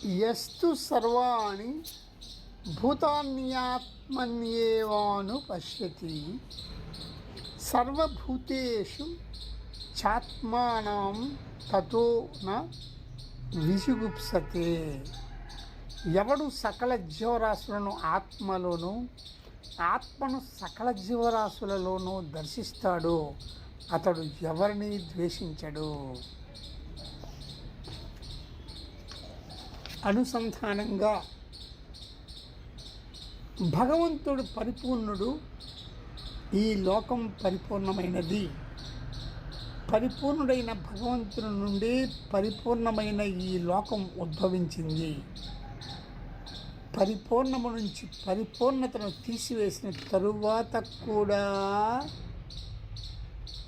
యస్తు సర్వాణి భూతాన్యాత్మన్యేవాను పశ్యతి సర్వభూతేషు చాత్మానం తతో న విజుగుప్సతే. ఎవడు సకల జీవరాశులను ఆత్మలోను ఆత్మను సకల జీవరాశులలోనూ దర్శిస్తాడో అతడు ఎవరిని ద్వేషించడు. అనుసంధానంగా భగవంతుడు పరిపూర్ణుడు, ఈ లోకం పరిపూర్ణమైనది. పరిపూర్ణుడైన భగవంతుని నుండి పరిపూర్ణమైన ఈ లోకం ఉద్భవించింది. పరిపూర్ణము నుంచి పరిపూర్ణతను తీసివేసిన తరువాత కూడా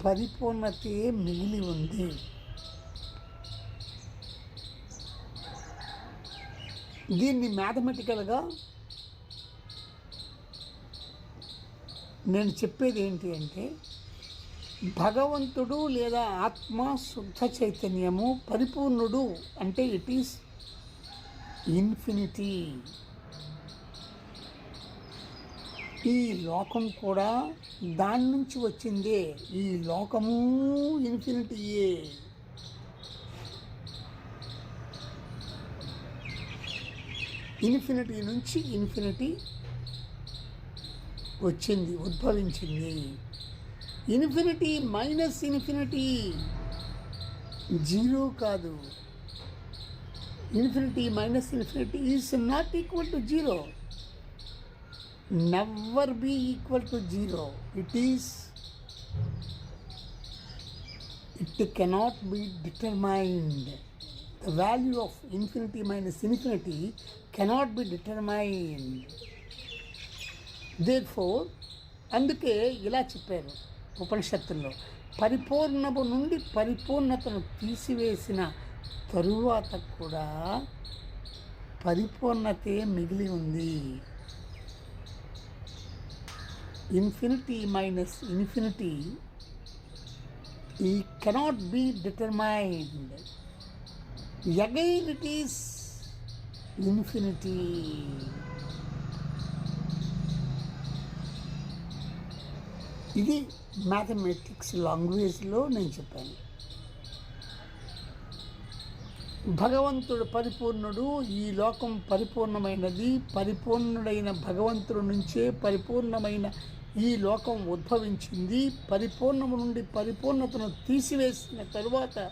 పరిపూర్ణతే మిగిలి ఉంది. దీన్ని మ్యాథమెటికల్గా నేను చెప్పేది ఏంటి అంటే, భగవంతుడు లేదా ఆత్మ శుద్ధ చైతన్యము పరిపూర్ణుడు అంటే ఇట్ ఈస్ ఇన్ఫినిటీ. ఈ లోకం కూడా దాని నుంచి వచ్చిందే. ఈ లోకము ఇన్ఫినిటీయే. ఇన్ఫినిటీ నుంచి ఇన్ఫినిటీ వచ్చింది, ఉద్భవించింది. ఇన్ఫినిటీ మైనస్ ఇన్ఫినిటీ జీరో కాదు. Infinity minus infinity is not equal to zero. Never be equal to zero. It cannot be determined. The value of infinity minus infinity cannot be determined. Therefore, అందుకే ఇలా చెప్పారు ఉపనిషత్తుల్లో, పరిపూర్ణము నుండి పరిపూర్ణతను తీసివేసిన తరువాత కూడా పరిపూర్ణతే మిగిలి ఉంది. Infinity minus infinity cannot be determined. Again it is infinity. ఇది మ్యాథమెటిక్స్ లాంగ్వేజ్లో నేను చెప్పాను. భగవంతుడు పరిపూర్ణుడు, ఈ లోకం పరిపూర్ణమైనది. పరిపూర్ణుడైన భగవంతుడి నుంచే పరిపూర్ణమైన ఈ లోకం ఉద్భవించింది. పరిపూర్ణము నుండి పరిపూర్ణతను తీసివేసిన తరువాత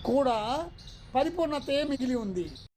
కూడా పరిపూర్ణతే మిగిలి ఉంది.